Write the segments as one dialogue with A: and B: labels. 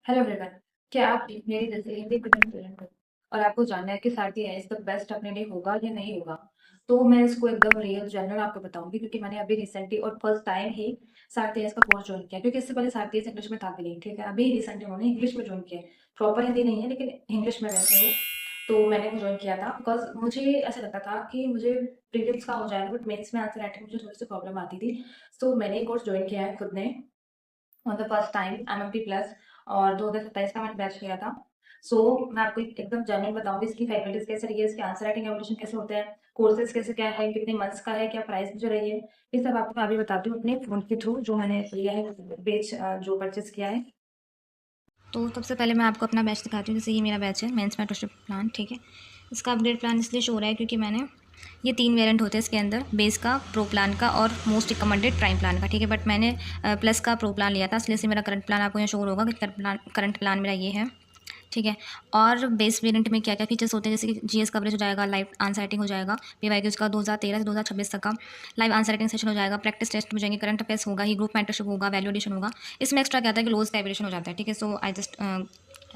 A: Hello everyone. क्या आप भी मेरी जैसे हिंदी मीडियम स्टूडेंट हो और आपको जानना है कि सारथी आईएएस द बेस्ट अपने लिए होगा या नहीं होगा? तो मैं इसको एकदम रियल जनरल आपको बताऊंगी, क्योंकि मैंने अभी रिसेंटली और फर्स्ट टाइम ही सारथी आईएएस का कोर्स ज्वाइन किया। क्योंकि इससे पहले सारथी आईएएस इंग्लिश में था भी नहीं, ठीक है। अभी रिसेंटली उन्होंने इंग्लिश में ज्वाइन किया है। प्रॉपर हिंदी नहीं है, लेकिन इंग्लिश में वैसे हो। तो मैंने वो ज्वाइन किया था बिकॉज मुझे ऐसा लगता था कि मुझे प्रीलिम्स का हो जाएगा, बट मेंस में आंसर राइटिंग मुझे थोड़ी सी प्रॉब्लम आती थी। तो मैंने कोर्स ज्वाइन किया है खुद ने for the first time MMT plus, और 2027 का मैंने बैच किया था। सो मैं आपको एकदम जनरल बताऊंगी इसकी फैकल्टीज कैसे रही है, इसके आंसर राइटिंग एवोल्यूशन कैसे होते हैं, कोर्सेज कैसे क्या है, कितने मंथ्स का है, क्या प्राइस जो रही है, ये सब आपको मैं अभी बताती हूँ अपने फोन के थ्रू जो मैंने लिया है, बेच जो परचेज किया है।
B: तो सबसे पहले मैं आपको अपना बैच दिखाती हूँ। जैसे ये मेरा बैच है मेंस मेंटरशिप प्लान, ठीक है। इसका अपडेट प्लान इसलिए शो हो रहा है क्योंकि मैंने ये 3 वेरिएंट होते हैं इसके अंदर, बेस का, प्रो प्लान का और मोस्ट रिकमेंडेड प्राइम प्लान का, ठीक है। बट मैंने प्लस का प्रो प्लान लिया था, इसलिए से मेरा करंट प्लान आपको यहाँ शो होगा कि करंट प्लान मेरा ये है, ठीक है। और बेस वेरिएंट में क्या क्या फीचर्स होते हैं, जैसे कि जीएस कवरेज हो जाएगा, लाइव आंसर राइटिंग हो जाएगा, पीवाईक्यूज का 2013 से 2026 तक का लाइव आंसर राइटिंग सेशन हो जाएगा, प्रैक्टिस टेस्ट हो जाएंगे, करंट अफेयर्स होगा ही, ग्रुप मेंटरशिप होगा, वैल्यूएशन होगा। इसमें एक्स्ट्रा क्या आता है कि लोज का एवरेशन हो जाता है, ठीक है। So I just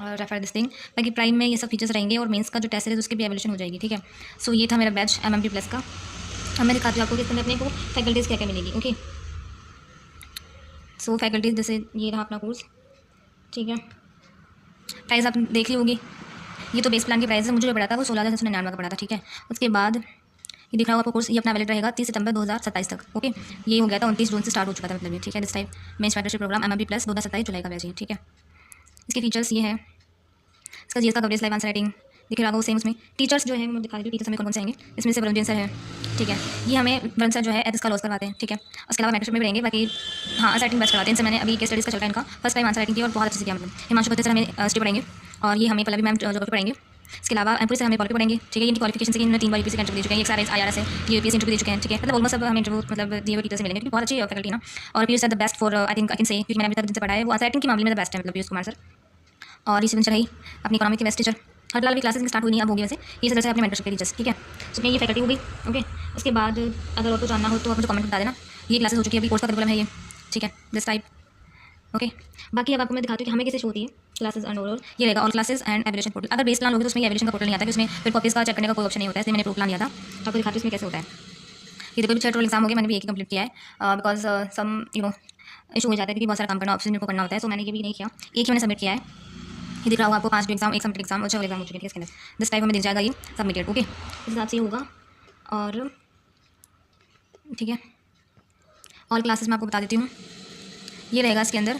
B: refer this thing. बाकी प्राइम में ये सब फीचर्स रहेंगे और मेंस का जो टेस्ट है उसकी भी एवोल्यूशन हो जाएगी, ठीक है। सो ये था मेरा बैच एमएमटी प्लस का। अब मैं दिखाती हूँ आपको कि इसके अंदर अपने को फैकल्टीज़ क्या क्या मिलेगी, ओके। सो फैकल्टीज़ जैसे ये रहा अपना कोर्स, ठीक है। प्राइस आप देख ली होगी, ये तो बेस प्लान की प्राइस है, मुझे जो पड़ा था वो 16,999 का पड़ा था, ठीक है। उसके बाद ये दिख रहा होगा आपको कोर्स, ये अपना वैलिड रहेगा 30 सितंबर 2027 तक, ओके। ये हो गया था 29 जून से स्टार्ट हो चुका था, मतलब ये, ठीक है। This type mains mentorship programme MMP plus 2027 जुलाई का बैच है, ठीक है। इसके फीचर्स ये है, इसका जीएस का कवरेज, लाइव आंसर राइटिंग दिख रहा होगा सेम। उसमें टीचर्स जो है मैं दिखा रही हूँ, टीचर्स हमें कौन कौन से आएंगे। इसमें से वरुण जैन सर है, ठीक है। ये हमें वरुण सर जो है एथिक्स का लॉस करवाते हैं, ठीक है। उसके अलावा मेंटरशिप में भी रहेंगे। बाकी हाँ, आंसर राइटिंग बेस्ट करवाते हैं। इनसे मैंने अभी केस स्टडीज़ का चल रहा है इनका, फर्स्ट टाइम आंसर राइटिंग की और बहुत अच्छे से किया। मतलब हिमांशु भट्ट सर हमें स्टे पढ़ेंगे, और ये हमें पल्लवी मैम जोग्राफी पढ़ेंगे। इसके अलावा एमपुरी से हमें पॉलिटी पढ़ेंगे, ठीक है। इनकी क्वालिफिकेशन से कि इन्होंने 3 बार यूपीएससी का इंटरव्यू दे चुके हैं, एक सारे आईआरएस है, ये यूपीएससी इंटरव्यू दे चुके हैं, ठीक है। मतलब ऑलमोस्ट सब हमें इंटरव्यू मतलब दिए हुए टीचर से मिलेंगे, क्योंकि बहुत अच्छी फैकल्टी ना। और Piyush sir the best for I think I can say, क्योंकि मैंने अभी तक जिनसे पढ़ा है वो आंसर राइटिंग के मामले में द बेस्ट है, मतलब पीयूष कुमार सर। और इसी दिन रही अपनी इकोनॉमिक की बेस्ट टीचर, फिलहाल भी क्लासेस स्टार्ट हुई नहीं, अब होगी वैसे। ये सर से अपने मेंटरशिप के टीचर्स, ठीक है। तो ये फैकल्टी होगी, ओके। उसके बाद अगर और कुछ जानना हो तो आप मुझे कमेंट बता देना। ये क्लासेस हो चुकी है, अभी कोर्स का करिकुलम है ये, ठीक है, दिस टाइप, ओके। बाकी अब आपको मैं दिखाती हूँ कि हमें कैसे शो होती है क्लासेस एंड ओवरऑल। ये रहेगा all classes and aberration portal. अगर बेस प्लान होगी तो उसमें एवरेशन का पोर्टल नहीं आता, कि उसमें फिर कॉपीज का चेक करने का कोई ऑप्शन नहीं होता है, इसलिए मैंने प्रो प्लान लिया था। तो आपको दिखाती हूँ इसमें कैसे होता है। ये देखो भी 6 टोटल एग्जाम हो गए, मैंने भी एक ही कंप्लीट किया है, बिकॉज सम इशू हो जाता है, क्योंकि बहुत सारा काम करना, ऑप्शन मेरे को करना होता है, सो मैंने ये भी नहीं किया, एक ही मैंने सबमिट किया है। ये दिख रहा होगा आपको 5 एग्जाम, एक सबमिट एग्जाम और 6 एग्जाम हो चुके हैं इसके अंदर। दिस टाइप हमें दिख जाएगा ये सबमिटेड, ओके। इस हिसाब से ये होगा। और ठीक है, ऑल क्लासेस मैं आपको बता देती हूँ। ये रहेगा इसके अंदर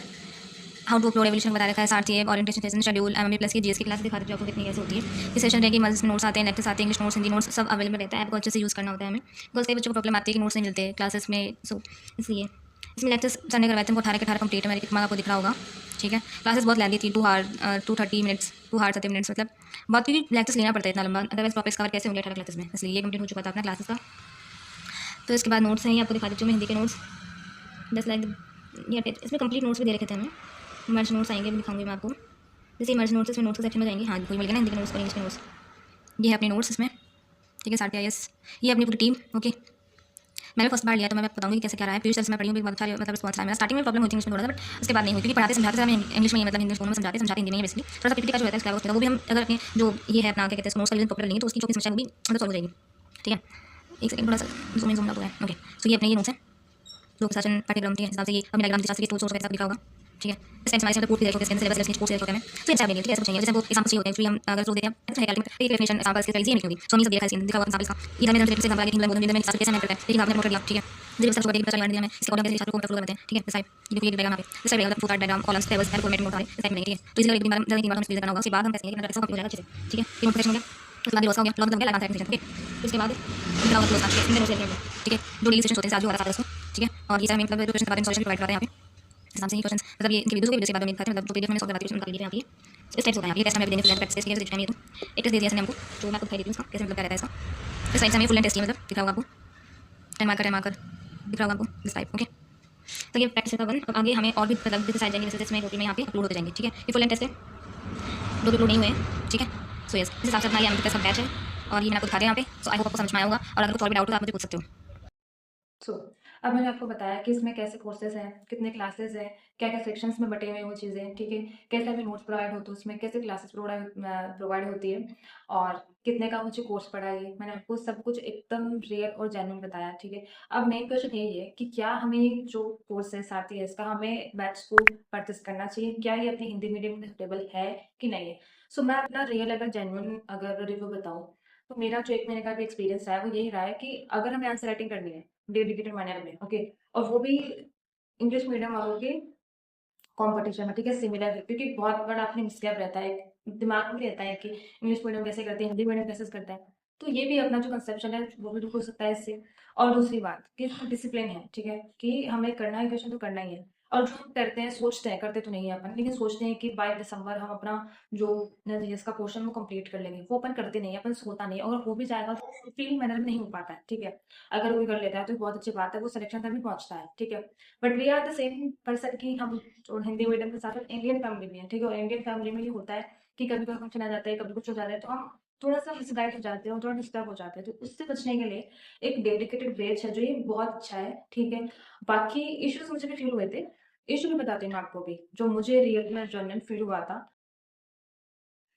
B: हाउ टू अपलोड एवोल्यूशन बता रखा है, साथ ही orientation session, schedule, MMA plus की जीएस की क्लास दिखा देती हूँ आपको कितनी कैसे होती है। ये सेशन रहेगी, मल्स नोट्स आते हैं, लेक्चर्स आते हैं, इंग्लिश नोट्स, हिंदी नोट्स सब अवेलेबल रहता है। आपको अच्छे से यूज़ करना होता है हमें, बिकॉज कई बच्चों को प्रॉब्लम आती है कि नोट्स नहीं मिलते क्लासेस में, सो इसलिए इसमें लेक्चर्स सर ने करवाए थे, 18 के 18 कंप्लीट है मेरे, कितना आपको दिख रहा होगा, ठीक है। क्लासेस बहुत लेंदी थी, 230 मिनट्स, 2 30 मिनट्स, मतलब बहुत, क्योंकि लेक्चर्स लेना पड़ता है इतना लंबा, अदरवाइज टॉपिक्स कवर कैसे होंगे 18 क्लासेस में, इसलिए ये कंप्लीट हो चुका था अपना क्लासेस का। तो इसके बाद नोट्स हैं, ये आपको दिखा देती हूँ मैं, हिंदी के नोट्स जस्ट लाइक ये, इसमें कंप्लीट नोट्स भी दे रखे थे हमें। मर्ज नोट्स आएंगे, भी दिखाऊंगी मैं आपको। जैसे मर्ज नोट्स, इसमें नोट्स के सेक्शन में जाएंगे, हाँ कोई मिल गया ना, हिंदी के नोट्स और इंग्लिश के नोट्स। ये है अपने नोट्स इसमें, ठीक है, साथ आईएएस, ये अपनी पूरी टीम, ओके। मैंने फर्स्ट बार लिया तो मैं बताऊंगी कैसे क्या रहा है। पीयूष सर से मैं पढ़ी हूँ, बहुत सारे मतलब रिस्पॉन्स आया मेरा। स्टार्टिंग में प्रॉब्लम होती है इंग्लिश में थोड़ा सा, बट उसके बाद नहीं हुई, क्योंकि पढ़ाते समझाते हमें इंग्लिश में ही, मतलब इंग्लिश में समझाते हिंदी में ही, बेसिकली थोड़ा सा पीपीटी का जो है वो भी हम अगर अपने जो ये है अपना क्या कहते हैं नोट्स का यूज प्रॉपर लेंगे तो उसकी जो समस्या वो भी मतलब सॉल्व हो जाएगी, ठीक है। एक सेकंड, थोड़ा सा जूम आउट हुआ है, ओके। सो ये अपने ये नोट्स है, लोक शासन पाठ्यक्रम के हिसाब से, ये अपने डायग्राम शास्त्र के सोर्स के साथ लिखा होगा, ठीक है। इस टाइम हमारे पूर्व सिलेबस लिस्ट कोर्स होते हैं, तो इंसान लेंगे, ठीक है, ऐसे पूछेंगे। जैसे वो एग्जांपल चाहिए होते हैं, एक्चुअली हम अगर जो देते हैं अच्छा है, कैलकुलेट एक डेफिनेशन एग्जांपल्स के प्राइस ये नहीं होगी, सो नहीं सब देखा है, दिखा हुआ एग्जांपल का। इधर में हम से एग्जांपल आगे हिंदी में हिंदी में कैसे मैंने करता है, ठीक है, आपने नोट कर लिया, ठीक है। जब सब छोटे बच्चा लगा दिया मैं, इसके अकॉर्डिंग कैसे छात्रों को कंट्रोल करते हैं, ठीक है। साइड ये देखिए डायग्राम पे, इस साइड मतलब 2 diagram, columns, tables and formatting note है, इस टाइप में, ठीक है। तो इसी तरह एक बार जल्दी हमें क्लियर करना होगा, उसके बाद हम कैसे कैसे कंप्लीट हो जाएगा अच्छे से, ठीक है। ये नोटिफिकेशन हो गया, उसके बाद लॉस हो गया, लॉग हो गया, लगातार ठीक है। उसके बाद ब्लाउज क्लोज करके इंटर नोट्स लिखेंगे, ठीक है। जो डेली सेशन होते हैं आज जो हमारा साथ है उसको, ठीक है। और ये सर हमें मतलब क्वेश्चन करवाते हैं, सॉल्यूशन प्रोवाइड करवाते हैं यहाँ पे हिसाब से ही क्वेश्चन, मतलब ये इनके वीडियोस के बाद में दिखाते हैं, मतलब जो पीडीएफ में सॉल्व करवाती है उसमें निकाल लीजिए यहाँ पे। इस टाइप से होता है, ये टेस्ट हमें देने के प्रैक्टिस केस दिखानी है, तो एक टेस्ट दे दिया इसने हमको, तो मैं आपको दिखा देती हूँ इसका कैसे मतलब क्या रहता है इसका। इस टाइप से हमें फुल एंड टेस्ट है, मतलब दिख रहा होगा आपको, टाइम मार्कर दिख रहा होगा आपको, इस टाइप, ओके। तो ये प्रैक्टिस का 1। अब आगे हमें और भी मतलब जैसे जाएंगे, जैसे इसमें टोटल में यहाँ पे अपलोड होते जाएंगे, ठीक है। ये फुल एंड टेस्ट है, दो भी अपलोड नहीं हुए हैं, ठीक है। सो यस, इस हिसाब से अपना ये एमएमपी का बैच है, और ये मैंने आपको दिखा दिया यहाँ पे। सो आई होप आपको समझ में आया होगा, और अगर कुछ और भी डाउट हो तो आप मुझे पूछ सकते हो।
A: सो अब मैंने आपको बताया कि इसमें कैसे कोर्सेज़ हैं, कितने क्लासेज़ हैं, क्या-क्या सेक्शंस में बँटे हुए हैं वो चीज़ें, ठीक है? कैसे हमें नोट्स प्रोवाइड होते हैं उसमें, कैसे क्लासेस प्रोवाइड होती है और कितने का मुझे कोर्स पड़ा ये, मैंने आपको सब कुछ एकदम रियल और जेन्युइन बताया, ठीक है? अब मेन क्वेश्चन यही है कि क्या हमें जो कोर्स है साथ ही है इसका हमें बैच को परचेस करना चाहिए? क्या ये अपनी हिंदी मीडियम में सूटेबल है कि नहीं है? सो मैं अपना रियल अगर जेन्युइन अगर रिव्यू बताऊँ, तो मेरा जो 1 महीने का भी एक्सपीरियंस है वो यही रहा है कि अगर हमें आंसर राइटिंग करनी है डेडिकेटेड मैनर में, ओके, और वो भी इंग्लिश मीडियम वालों के कॉम्पिटिशन में, ठीक है, सिमिलर है, क्योंकि बहुत बड़ा अपने मिसगैप रहता है, दिमाग में भी रहता है कि इंग्लिश मीडियम कैसे करते हैं, हिंदी मीडियम कैसे करता है, तो ये भी अपना जो कंसेप्शन है वो भी दूर हो सकता है इससे। और दूसरी बात कि डिसिप्लिन है, ठीक है, कि हमें करना है क्वेश्चन तो करना ही है, और जो हम करते हैं सोचते हैं, करते तो नहीं है अपन, लेकिन सोचते हैं कि बाय दिसंबर हम अपना जो जीएस का पोर्शन वो कंप्लीट कर लेंगे, वो अपन करते नहीं है, अपन सोता नहीं है, और हो भी जाएगा तो फील्ड मैनर में नहीं हो पाता है, ठीक है। अगर कोई कर लेता है तो बहुत अच्छी बात है, वो सिलेक्शन तक भी पहुंचता है, ठीक है। But we are the same person कि हम और हिंदी मीडियम के साथ इंडियन फैमिली में है, ठीक है, और इंडियन फैमिली में ये होता है कि कभी कोई फंक्शन आ जाता है, कभी कुछ हो जाता है, तो हम थोड़ा सा मिसगाइड हो जाते हैं और थोड़ा डिस्टर्ब हो जाते हैं, तो उससे बचने के लिए एक डेडिकेटेड बैच है जो ये बहुत अच्छा है, ठीक है। बाकी इश्यूज मुझे भी फील हुए थे, इशू भी बताती हूँ मैं आपको भी, जो मुझे रियल में जेन्युइन फील हुआ था।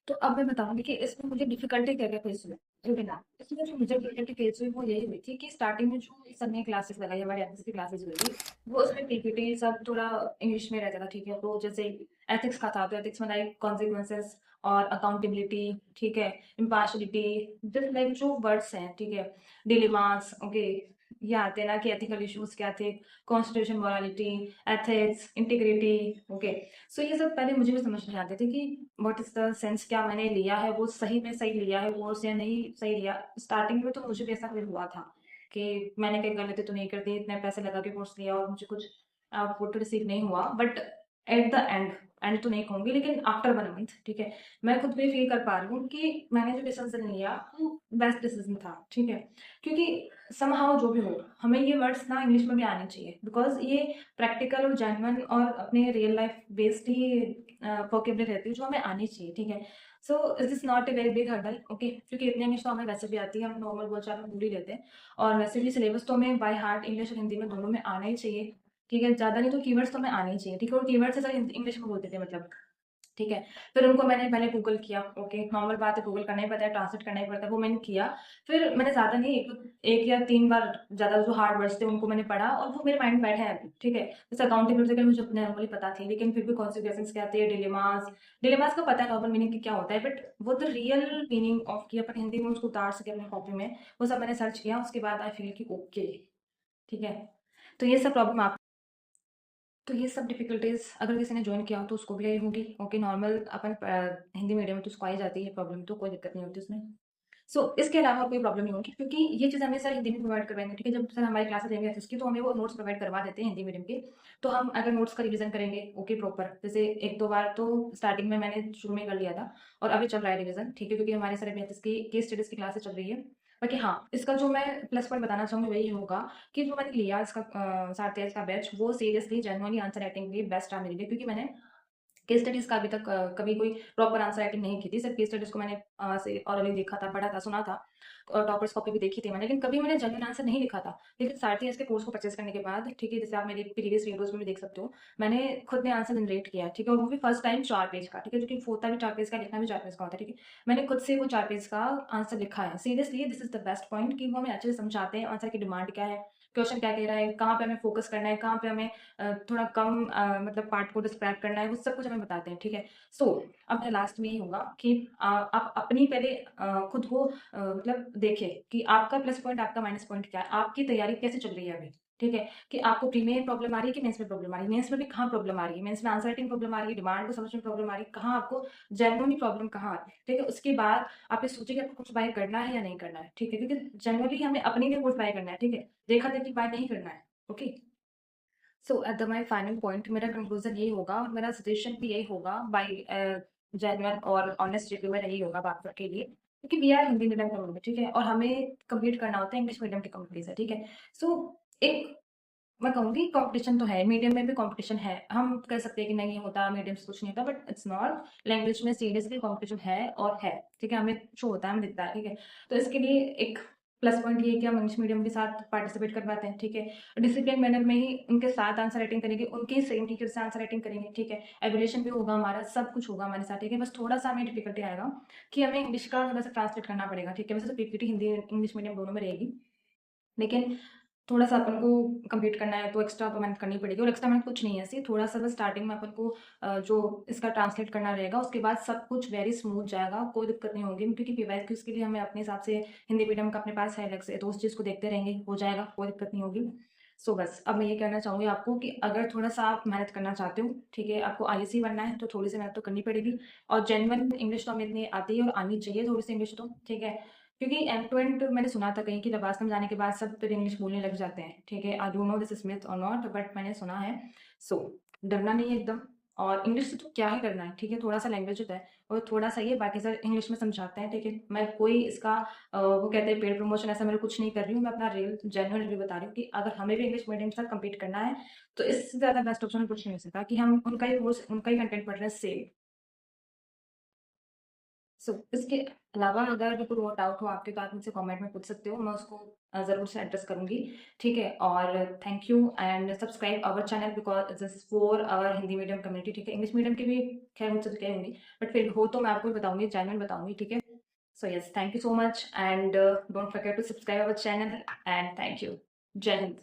A: तो अब मैं बताऊँगी कि इसमें मुझे डिफ़िकल्टी क्या-क्या फेस हुई। ठीक है ना? इसमें जो मुझे डिफ़िकल्टी फेस हुई वो यही हुई थी कि स्टार्टिंग में जो सर ने क्लासेस लगाई, हमारी एथिक्स की क्लासेस हुई थी, वो उसमें पीपीटी सब थोड़ा इंग्लिश में रहता था, ठीक है? तो जैसे एथिक्स का था, तो एथिक्स में लाइक कॉन्सिक्वेंसेस और अकाउंटेबिलिटी, ठीक है? इम्पार्शियलिटी, जस्ट लाइक जो वर्ड्स हैं, ठीक है? Dilemmas, okay? ये आते हैं ना कि एथिकल इश्यूज़ क्या थे, constitution morality, ethics, integrity, okay? So ये सब पहले मुझे भी समझ नहीं आते थे कि व्हाट इज़ द सेंस, क्या मैंने लिया है वो सही में सही लिया है कोर्स या नहीं सही लिया। स्टार्टिंग में तो मुझे भी ऐसा फ़ील हुआ था कि मैंने कहीं गलती तो नहीं कर दी, इतने पैसे लगा के कोर्स लिया और मुझे कुछ आउटपुट रिसीव नहीं हुआ। बट एट द एंड तो नहीं कहूँगी, लेकिन आफ्टर 1 मंथ, ठीक है, मैं खुद भी फ़ील कर पा रही हूँ कि मैंने जो डिसीज़न लिया वो बेस्ट डिसीज़न था, ठीक है। क्योंकि समहाउ जो भी हो, हमें ये वर्ड्स ना इंग्लिश में भी आने चाहिए, बिकॉज़ ये प्रैक्टिकल और जेन्युइन और अपने रियल लाइफ बेस्ड ही वोकेबलरी रहती है जो हमें आनी चाहिए, ठीक है। So it is not a very big hurdle, okay, क्योंकि इतनी इंग्लिश तो हमें वैसे भी आती है, हम नॉर्मल बोलचाल में बोल ही लेते हैं, और वैसे भी सिलेबस तो हमें बाय हार्ट इंग्लिश और हिंदी में दोनों में आना ही चाहिए, ठीक है। ज़्यादा नहीं तो कीवर्ड्स तो हमें आने ही चाहिए, ठीक है, और कीवर्ड्स से सर इंग्लिश में बोलते थे मतलब, ठीक है। फिर उनको मैंने पहले गूगल किया, ओके, नॉर्मल बात है, गूगल करना ही पड़ता है, ट्रांसलेट करना ही पड़ता है, वो मैंने किया। फिर मैंने ज़्यादा नहीं, 1 या 3 बार ज़्यादा जो हार्ड वर्ड्स थे उनको मैंने पढ़ा और वो मेरे माइंड में बैठे हैं अभी, ठीक है। जैसे अकाउंटेबिलिटी का मुझे नॉर्मली पता थी, लेकिन फिर भी कॉन्सिक्वेंसेस क्या थे, डिलेमास, डिलेमास का पता है नॉर्मल मीनिंग कि क्या होता है, बट वो द रियल मीनिंग ऑफ कि अपन हिंदी में उसको उतार सके अपनी कॉपी में, वो सब मैंने सर्च किया। उसके बाद आई फील कि ओके, ठीक है। तो ये सब प्रॉब्लम आप तो ये सब डिफ़िकल्टीज़ अगर किसी ने जॉइन किया हो तो उसको भी आई होगी। ओके, नॉर्मल अपन हिंदी मीडियम में तो उसको आ ही जाती है प्रॉब्लम, तो कोई दिक्कत नहीं होती उसमें। सो इसके अलावा और कोई प्रॉब्लम नहीं होगी, क्योंकि ये चीज़ हमें सर हिंदी में प्रोवाइड करवाएँगे, ठीक है? जब सर हमारी क्लासेस लेंगे एसएस तो हमें वो नोट्स प्रोवाइड करवा देते हैं हिंदी मीडियम के। तो हम अगर नोट्स का रिवीज़न करेंगे, ओके, प्रॉपर, जैसे 1-2 बार तो स्टार्टिंग में मैंने शुरू में कर लिया था और अभी चल रहा है रिवीज़न, ठीक है? क्योंकि हमारे सर अभी एसएस की केस स्टडीज़ की क्लासेस चल रही है। बाकी हाँ, इसका जो मैं प्लस पॉइंट बताना चाहूँगी वही होगा कि जो मैंने लिया इसका सारथी का बैच, वो सीरियसली जेन्युइनली आंसर राइटिंग के लिए बेस्ट रहा मेरे लिए, क्योंकि मैंने केस स्टडीज़ का अभी तक कभी कोई प्रॉपर आंसर राइटिंग नहीं की थी। सिर्फ़ केस स्टडीज़ को मैंने से ऑरली देखा था, पढ़ा था, सुना था, और टॉपर्स कॉपी भी देखी थी मैंने, लेकिन कभी मैंने जेन्युइन आंसर नहीं लिखा था। लेकिन सारथी के कोर्स को परचेज़ करने के बाद, ठीक है, जैसे आप मेरी प्रीवियस वीडियोज़ में भी देख सकते हो, मैंने खुद ने आंसर जनरेट किया, ठीक है, और वो भी फर्स्ट टाइम 4 पेज का, ठीक है, जो कि होता भी 4 पेज का, लिखना भी 4 पेज का होता है, ठीक है। मैंने खुद से वो 4 पेज का आंसर लिखा है। Seriously this is the best point कि वो हमें अच्छे से समझाते हैं आंसर की डिमांड क्या है, क्वेश्चन क्या कह रहा है, कहाँ पे हमें फ़ोकस करना है, कहाँ पे हमें थोड़ा कम मतलब पार्ट को डिस्क्राइब करना है, वो सब कुछ हमें बताते हैं, ठीक है। सो अब मेरा लास्ट में यही होगा कि आप अपनी पहले खुद को मतलब देखें कि आपका प्लस पॉइंट, आपका माइनस पॉइंट क्या है, आपकी तैयारी कैसे चल रही है अभी, ठीक है? कि आपको प्री में प्रॉब्लम आ रही है कि मेंस में प्रॉब्लम आ रही है? मेंस में भी कहाँ प्रॉब्लम आ रही है? मेंस में आंसर राइटिंग प्रॉब्लम आ रही है, डिमांड को समझने में प्रॉब्लम आ रही है, कहाँ आपको जेन्युइनली प्रॉब्लम कहाँ आ रही है, ठीक है? उसके बाद आप ये सोचिए कि आपको कोर्स बाय करना है या नहीं करना है, ठीक है? क्योंकि जेन्युइनली हमें अपने लिए कोर्स बाय करना है, ठीक है? देखा-देखी बाय नहीं करना है, okay? So at the my final point मेरा कंक्लूजन यही होगा और मेरा सजेशन भी यही होगा बाय जेन्युइन और ऑनेस्ट रिव्यू मेरा यही होगा बात के लिए, क्योंकि we are Hindi medium community, ठीक है, और हमें कम्पीट करना होता है इंग्लिश मीडियम की कम्युनिटी से, ठीक है। सो एक मैं कहूँगी कंपटीशन तो है, मीडियम में भी कंपटीशन है। हम कह सकते हैं कि नहीं होता, मीडियम से कुछ नहीं होता, बट इट्स नॉट। लैंग्वेज में सीरियसली कंपटीशन है और है, ठीक है, हमें शो होता है, हमें दिखता है, ठीक है। तो इसके लिए एक प्लस पॉइंट ये है कि हम इंग्लिश मीडियम के साथ पार्टिसिपेट कर पाते हैं, ठीक है। डिसिप्लिन मैनर में ही उनके साथ आंसर राइटिंग करेंगे, उनके सेम टीचर से आंसर राइटिंग करेंगे, ठीक है। एवल्यूएशन भी होगा हमारा, सब कुछ होगा हमारे साथ, ठीक है। बस थोड़ा-सा हमें डिफिकल्टी आएगा कि हमें इंग्लिश का थोड़ा-सा ट्रांसलेट करना पड़ेगा, ठीक है। वैसे तो पीपीटी हिंदी, इंग्लिश मीडियम दोनों में रहेगी, लेकिन थोड़ा-सा अपन को कंप्लीट करना है तो एक्स्ट्रा तो मेहनत करनी पड़ेगी, और एक्स्ट्रा मेहनत कुछ नहीं है, ऐसे थोड़ा-सा बस स्टार्टिंग में अपन को जो इसका ट्रांसलेट करना रहेगा, उसके बाद सब कुछ वेरी स्मूथ जाएगा, कोई दिक्कत नहीं होगी, क्योंकि पीवाईक्यूज़ के लिए हमें अपने हिसाब से हिंदी मीडियम का अपने पास है अलग से, तो उस चीज़ को देखते रहेंगे, हो जाएगा, कोई दिक्कत नहीं होगी। सो बस अब मैं ये कहना चाहूँगी आपको कि अगर थोड़ा-सा आप मेहनत करना चाहते हो, ठीक है, आपको आईएएस बनना है तो थोड़ी-सी मेहनत तो करनी पड़ेगी, और जेन्युइन इंग्लिश तो हमें इतनी आती है और आनी चाहिए थोड़ी-सी इंग्लिश तो, ठीक है। क्योंकि एंड टू एंड मैंने सुना था कहीं कि नवाज़ में जाने के बाद सब फिर इंग्लिश बोलने लग जाते हैं, ठीक है। I don't know this is myth और नॉट, बट मैंने सुना है। सो डरना नहीं है एकदम, और इंग्लिश से तो क्या ही करना है, ठीक है। थोड़ा-सा लैंग्वेज होता है और थोड़ा-सा ये, बाकी सब इंग्लिश में समझाते हैं, ठीक है। मैं कोई इसका वो कहते हैं पेड प्रमोशन ऐसा मैं कुछ नहीं कर रही हूँ, मैं अपना रियल जेन्युइन रिव्यू बता रही हूँ कि अगर हमें भी इंग्लिश मीडियम के साथ कम्पीट करना है, तो इससे ज़्यादा बेस्ट ऑप्शन कुछ नहीं हो सकता कि हम उनका ही कोर्स, उनका ही कंटेंट पढ़ रहे हैं सेम। इसके अलावा अगर भी कोई और डाउट हो आपके तो आप मुझसे कमेंट में पूछ सकते हो, मैं उसको ज़रूर से एड्रेस करूँगी, ठीक है। और thank you and subscribe our channel because this is for our Hindi medium community, ठीक है। इंग्लिश मीडियम की भी खैर मुझसे तो कही होंगी, बट फिर हो तो मैं आपको भी बताऊँगी, जेन्युइन बताऊँगी, ठीक है। So yes, thank you so much and don't forget to subscribe our channel and thank you. जय हिंद।